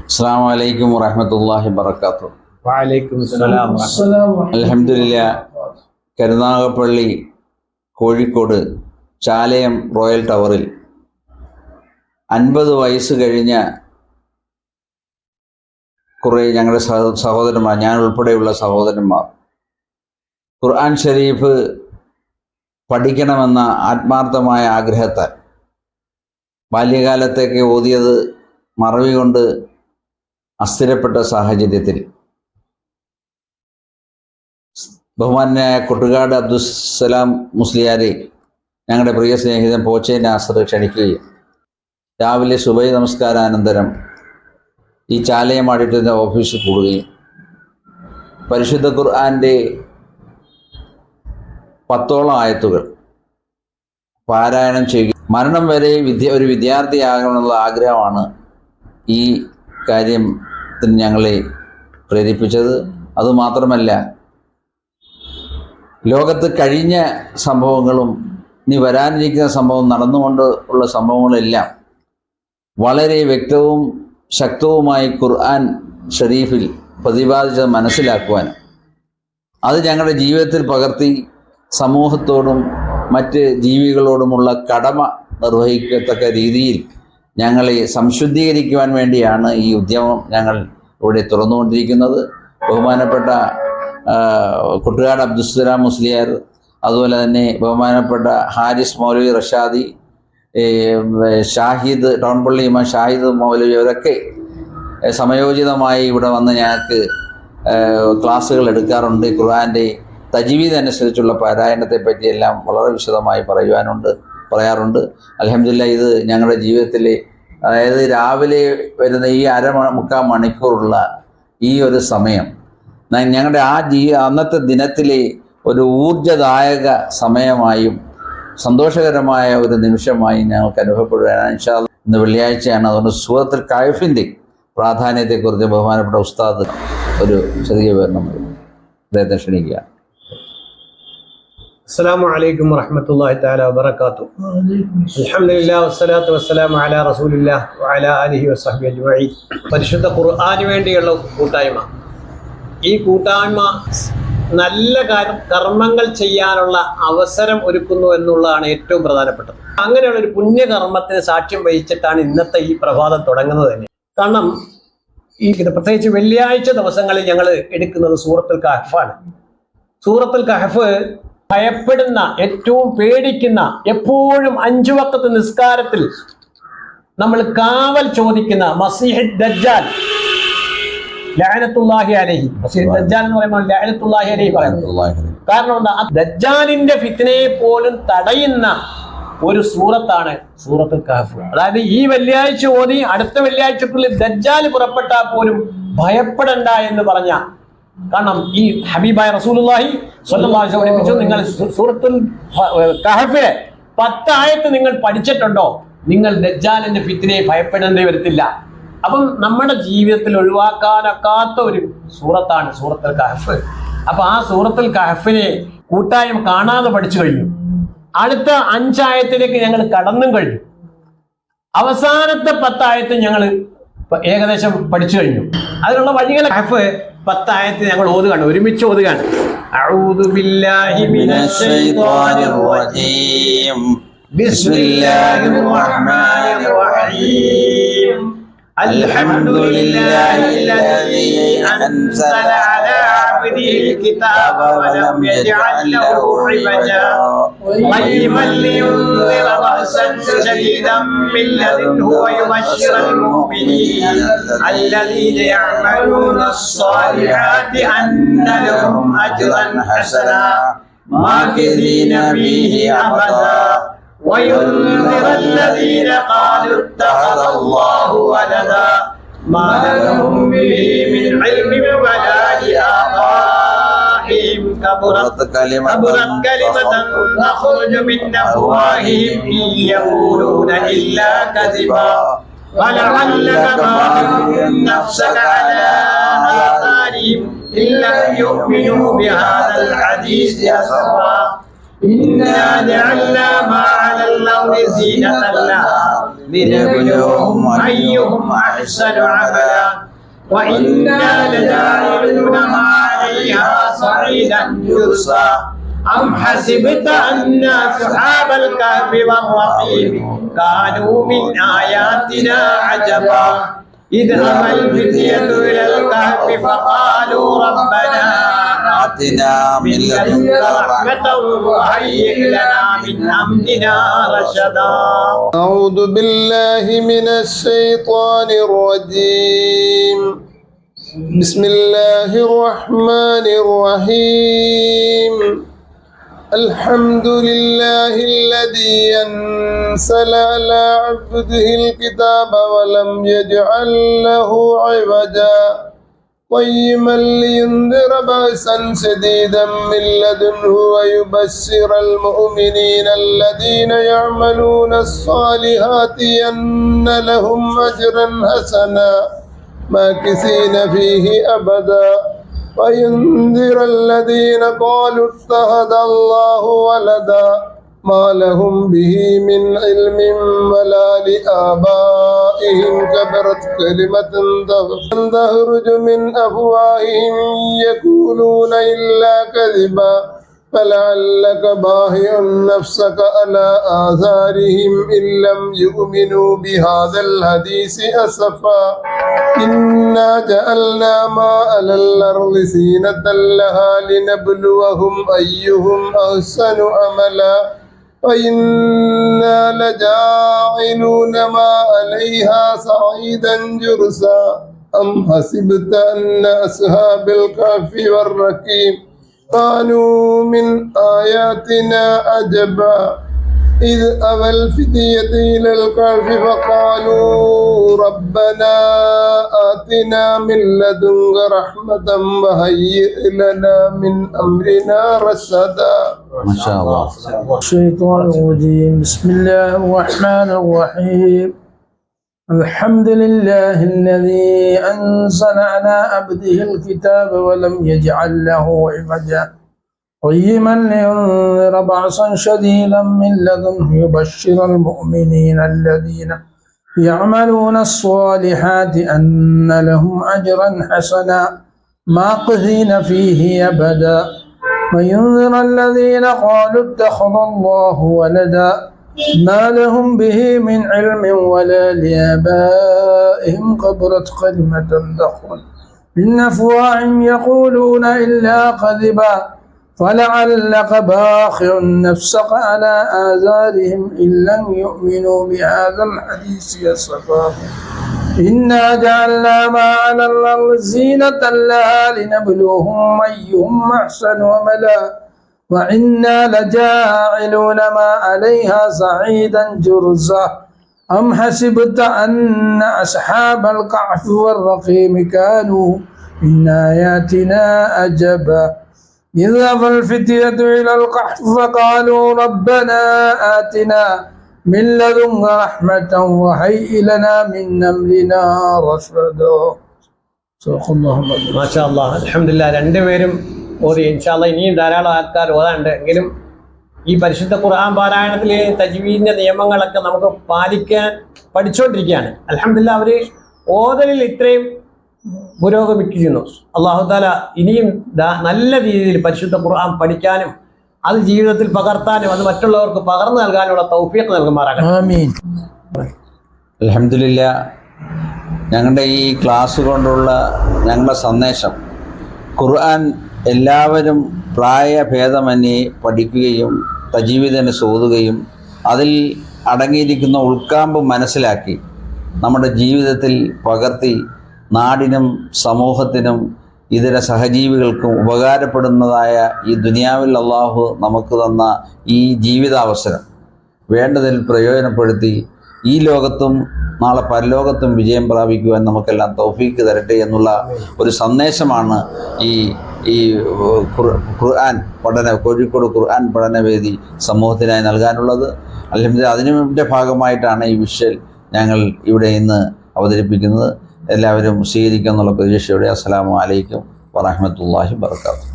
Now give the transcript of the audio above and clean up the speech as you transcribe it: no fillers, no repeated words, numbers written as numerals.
അസ്സലാമു അലൈക്കും വറഹ്മത്തുള്ളാഹി വബറകാതുഹു. വഅലൈക്കും സലാം. അൽഹംദുലില്ലാ. കരുനാഗപ്പള്ളി കോഴിക്കോട് ചാലയം റോയൽ ടവറിൽ 50 വയസ്സ് കഴിഞ്ഞ കുറേ ഞങ്ങളുടെ സഹോദരന്മാർ, ഞാൻ ഉൾപ്പെടെയുള്ള സഹോദരന്മാർ, ഖുർആൻ ഷരീഫ് പഠിക്കണമെന്ന ആത്മാർത്ഥമായ ആഗ്രഹത്താൽ ബാല്യകാലത്തേക്ക് ഓതിയത് മറവി കൊണ്ട് അസ്ഥിരപ്പെട്ട സാഹചര്യത്തിൽ ബഹുമാന്യനായ കൊട്ടുകാട് അബ്ദുസ്സലാം മുസ്ലിയാരെ ഞങ്ങളുടെ പ്രിയ സ്നേഹിതൻ പോച്ചേ നാസർ ക്ഷണിക്കുകയും രാവിലെ സുബൈ നമസ്കാരാനന്തരം ഈ ചാലയം ഓഡിറ്ററിൻ്റെ ഓഫീസിൽ കൂടുകയും പരിശുദ്ധ ഖുർആൻ്റെ 10ഓളം ആയത്തുകൾ പാരായണം ചെയ്യുക. മരണം വരെ ഒരു വിദ്യാർത്ഥിയാകണമെന്നുള്ള ആഗ്രഹമാണ് ഈ കാര്യത്തിന് ഞങ്ങളെ പ്രേരിപ്പിച്ചത്. അതുമാത്രമല്ല, ലോകത്ത് കഴിഞ്ഞ സംഭവങ്ങളും ഇനി വരാനിരിക്കുന്ന സംഭവം നടന്നുകൊണ്ട് ഉള്ള സംഭവങ്ങളെല്ലാം വളരെ വ്യക്തവും ശക്തവുമായി ഖുർആൻ ഷരീഫിൽ പ്രതിപാദിച്ചത് മനസ്സിലാക്കുവാനും അത് ഞങ്ങളുടെ ജീവിതത്തിൽ പകർത്തി സമൂഹത്തോടും മറ്റ് ജീവികളോടുമുള്ള കടമ നിർവഹിക്കത്തക്ക രീതിയിൽ ഞങ്ങളെ സംശുദ്ധീകരിക്കുവാൻ വേണ്ടിയാണ് ഈ ഉദ്യമം ഞങ്ങൾ ഇവിടെ തുറന്നുകൊണ്ടിരിക്കുന്നത്. ബഹുമാനപ്പെട്ട കൊട്ടുകാട് അബ്ദുസ്സലാം മുസ്ലിയാർ, അതുപോലെ തന്നെ ബഹുമാനപ്പെട്ട ഹാരിസ് മൗലവി റഷാദി, ഷാഹിദ് ടൗൺപള്ളി ഇമാം ഷാഹിദ് മൗലവി, അവരൊക്കെ സമയോചിതമായി ഇവിടെ വന്ന് ഞങ്ങൾക്ക് ക്ലാസ്സുകൾ എടുക്കാറുണ്ട്. ഖുർആൻ്റെ തജ്വീദ് അനുസരിച്ചുള്ള പാരായണത്തെ പറ്റിയെല്ലാം വളരെ വിശദമായി പറയാറുണ്ട്. അൽഹംദുലില്ലാ, ഇത് ഞങ്ങളുടെ ജീവിതത്തിൽ, അതായത് രാവിലെ വരുന്ന ഈ മുക്കാൽ മണിക്കൂറുള്ള ഈ ഒരു സമയം ഞങ്ങളുടെ അന്നത്തെ ദിനത്തിലെ ഒരു ഊർജ്ജദായക സമയമായും സന്തോഷകരമായ ഒരു നിമിഷമായി ഞങ്ങൾക്ക് അനുഭവപ്പെടുകയാണ്. ഇൻഷാ അല്ലാഹ് ഇന്ന് വെള്ളിയാഴ്ചയാണ്. അതുകൊണ്ട് സൂറത്തുൽ കഹ്ഫിൻ്റെ പ്രാധാന്യത്തെക്കുറിച്ച് ബഹുമാനപ്പെട്ട ഉസ്താദ് ഒരു ചെറിയ വിവരണം അദ്ദേഹത്തെ ക്ഷണിക്കുക. അസ്സലാമു അലൈക്കും വറഹ്മത്തുള്ളാഹി തആല വബറകാതുഹു. അൽഹംദുലില്ലാഹി വസ്സലാത്തു വസ്സലാമു അലാ റസൂലില്ലാഹി വഅലാ ആലിഹി വസഹ്ബിഹി അജ്മഈൻ. പരിശുദ്ധ ഖുർആന് വേണ്ടിയുള്ള കൂട്ടായ്മ. ഈ കൂട്ടായ്മ നല്ല കർമ്മങ്ങൾ ചെയ്യാനുള്ള അവസരം ഒരുക്കുന്നു എന്നുള്ളതാണ് ഏറ്റവും പ്രധാനപ്പെട്ടത്. അങ്ങനെയുള്ള ഒരു പുണ്യകർമ്മത്തിന് സാക്ഷ്യം വഹിച്ചിട്ടാണ് ഇന്നത്തെ ഈ പ്രഭാതം തുടങ്ങുന്നത് തന്നെ. കാരണം പ്രത്യേകിച്ച് വെള്ളിയാഴ്ച ദിവസങ്ങളിൽ ഞങ്ങൾ എടുക്കുന്നത് സൂറത്തുൽ കഹ്ഫാണ്. സൂറത്തുൽ കഹ്ഫ് ഭയപ്പെടുന്ന, ഏറ്റവും പേടിക്കുന്ന, എപ്പോഴും 5 വഖത്ത് നിസ്കാരത്തിൽ നമ്മൾ കാവൽ ചോദിക്കുന്ന മസീഹ് ദജ്ജാൽ ലഅനത്തുല്ലാഹി അലൈഹി. മസീഹ് ദജ്ജാൽ എന്ന് പറയുമ്പോൾ ലഅനത്തുല്ലാഹി അലൈഹി പറയുന്നത് കാരണം എന്താ? ദജ്ജാലിന്റെ ഫിത്നയെ പോലും തടയുന്ന ഒരു സൂറത്താണ് സൂറത്തുൽ കഹ്ഫ്. അതായത് ഈ വെള്ളിയാഴ്ച ഓതി അടുത്ത വെള്ളിയാഴ്ചക്കുള്ളിൽ ദജ്ജാൽ പുറപ്പെട്ടാൽ പോലും ഭയപ്പെടണ്ട എന്ന് പറഞ്ഞ, കാരണം ഈ ഹബീബായ റസൂലുള്ളാഹി സ്വല്ലല്ലാഹു അലൈഹി വസല്ലം പഠിപ്പിച്ചു, നിങ്ങൾ സൂറത്തുൽ കഹ്ഫിലെ 10 ആയത്ത് നിങ്ങൾ പഠിച്ചിട്ടുണ്ടോ, നിങ്ങൾ ദജ്ജാലിന്റെ ഫിത്നയെ ഭയപ്പെടേണ്ടി വരത്തില്ല. അപ്പം നമ്മുടെ ജീവിതത്തിൽ ഒഴിവാക്കാനൊക്കാത്ത ഒരു സൂറത്താണ് സൂറത്തുൽ കഹ്ഫ്. അപ്പൊ ആ സൂറത്തുൽ കഹ്ഫിനെ കൂട്ടായ്മ കാണാതെ പഠിച്ചു കഴിഞ്ഞു. അടുത്ത 5 ആയത്തിലേക്ക് ഞങ്ങൾ കടന്നും കഴിഞ്ഞു. അവസാനത്തെ 10 ആയത്ത് ഞങ്ങൾ ഏകദേശം പഠിച്ചു കഴിഞ്ഞു. അതിനുള്ള വഴികൾ കഹ്ഫ് 10 ആയത്ത് ഞങ്ങൾ ഓതുകയാണ്, ഒരുമിച്ച് ഓതുകയാണ്. അഊദു ബില്ലാഹി മിനശ് ശൈത്വാനിർ റജീം. ബിസ്മില്ലാഹിർ റഹ്മാനിർ റഹീം. അൽഹംദുലില്ലാഹില്ലദീ അൻസല അലാ അബ്ദിഹിൽ കിതാബ വലം യജ്അൽ ലഹു ഇവജാ ഖയ്യിമൻ ലിയുൻദിറ ബഅസൻ ശദീദൻ മിൻ ലദുൻഹു വയുബശ്ശിറൽ മുഅ്മിനീന അല്ലദീന യഅമലൂന الصالحات أن لهم أجرا حسنا ماكثين فيه أبدا وينذر الذين قالوا اتخذ الله ولدا ما لهم به من علم ولا لآبائهم كبرت كلمة تخرج من أفواههم إن يقولون إلا كذبا ولعلك باخع نفسك على آثارهم إن لم يؤمنوا بهذا الحديث أسفا إنا جعلنا ما على الأرض زينة لها لنبلوهم أيهم أحسن عملا وإنا لجاعلون ما عليها صعيدا جرزا أم حسبت أن أصحاب الكهف والرقيم كانوا من آياتنا عجبا إذ أوى الفتية إلى الكهف فقالوا ربنا آتنا من لدنك رحمة وهيئ لنا من أمرنا رشدا. أعوذ بالله من الشيطان الرجيم. بسم الله الرحمن الرحيم. الحمد لله الذي أنزل على عبده الكتاب ولم يجعل له عوجا قيما لينذر بأسا شديدا من لدنه ويبشر المؤمنين الذين يعملون الصالحات أن لهم أجرا حسنا ماكثين فيه أبدا وينذر الذين قالوا اتخذ الله ولدا ما لهم به من علم ولا لآبائهم كبرت كلمة تخرج من أفواههم يقولون إلا كذبا فلعلك باهع نفسك على آثارهم إن لم يؤمنوا بهذا الحديث أسفا إنا جعلنا ما على الأرض زينة لها لنبلوهم أيهم أحسن عملا وإنا لجاعلون ما عليها صعيدا جرزا أم حسبت أن أصحاب الكهف والرقيم كانوا من آياتنا عجبا إذ أوى الفتية إلى الكهف فقالوا ربنا آتنا من لدنك رحمة وهيئ لنا من أمرنا رشدا. ما شاء الله. الشيطان الرجيم. بسم الله الرحمن الرحيم. الحمد لله الذي أنزل على عبده الكتاب ولم يجعل له عوجا قيما لينذر بأسا شديدا من لدنه يبشر المؤمنين الذين يعملون الصالحات أن لهم أجرا حسنا ماكثين فيه أبدا وينذر الذين قالوا اتخذ الله ولدا ما لهم به من علم ولا لآبائهم كبرت كلمة تخرج من أفواههم يقولون إلا كذبا فلعلك باخع نفسك على آثارهم إن لم يؤمنوا بهذا الحديث أسفا إنا جعلنا ما على الأرض زينة لها لنبلوهم أيهم أحسن عملا وإنا لجاعلون ما عليها صعيدا جرزا أم حسبت أن أصحاب الكهف والرقيم كانوا من آياتنا عجبا إذ أوى الفتية إلى الكهف فقالوا ربنا آتنا من لدنك رحمة وهيئ لنا من أمرنا رشدا. صدق الله العظيم. ما شاء الله. അൽഹംദുലില്ലാ. രണ്ടുപേരും ഓതി. ഇൻഷാല്ലാ ഇനിയും ധാരാളം ആൾക്കാർ ഓതാണ്ട്. എങ്കിലും ഈ പരിശുദ്ധ ഖുർആൻ പാരായണത്തിൽ തജ്വീദിന്റെ നിയമങ്ങളൊക്കെ നമുക്ക് പാലിക്കാൻ പഠിച്ചുകൊണ്ടിരിക്കുകയാണ്. അൽഹംദുലില്ലാ. അവർ ഓതലിൽ ഇത്രയും പുരോഗമിക്കുന്നു. അല്ലാഹു തആല ഇനിയും നല്ല രീതിയിൽ പരിശുദ്ധ ഖുർആൻ പഠിക്കാനും അത് ജീവിതത്തിൽ പകർത്താനും അത് മറ്റുള്ളവർക്ക് പകർന്നു നൽകാനുള്ള തൗഫീഖ് നൽകുമാറാകട്ടെ. ആമീൻ. അൽഹംദുലില്ലാ. ഞങ്ങളുടെ ഈ ക്ലാസ് കൊണ്ടുള്ള ഞങ്ങളുടെ സന്ദേശം ഖുർആൻ എല്ലാവരും പ്രായഭേദമന്യേ പഠിക്കുകയും തജ്വീദിന് ഓതുകയും അതിൽ അടങ്ങിയിരിക്കുന്ന ഉൾക്കാമ്പ് മനസ്സിലാക്കി നമ്മുടെ ജീവിതത്തിൽ പകർത്തി നാടിനും സമൂഹത്തിനും ഇതര സഹജീവികൾക്കും ഉപകാരപ്പെടുന്നതായ ഈ ദുനിയാവിൽ അള്ളാഹു നമുക്ക് തന്ന ഈ ജീവിതാവസരം വേണ്ടതിൽ പ്രയോജനപ്പെടുത്തി ഈ ലോകത്തും നാളെ പരലോകത്തും വിജയം പ്രാപിക്കുവാൻ നമുക്കെല്ലാം തൗഫീക്ക് തരട്ടെ എന്നുള്ള ഒരു സന്ദേശമാണ് ഈ ഖുർആൻ കോഴിക്കോട് ഖുർആൻ പഠനവേദി സമൂഹത്തിനായി നൽകാനുള്ളത്. അല്ലെങ്കിൽ അതിൻ്റെ ഭാഗമായിട്ടാണ് ഈ വിഷ്വൽ ഞങ്ങൾ ഇവിടെ ഇന്ന് അവതരിപ്പിക്കുന്നത്. എല്ലാവരും സ്വീകരിക്കുക എന്നുള്ള പ്രതീക്ഷയോടെ അസ്സലാമു അലൈക്കും വറഹ്മത്തുള്ളാഹി വബറകാതുഹു.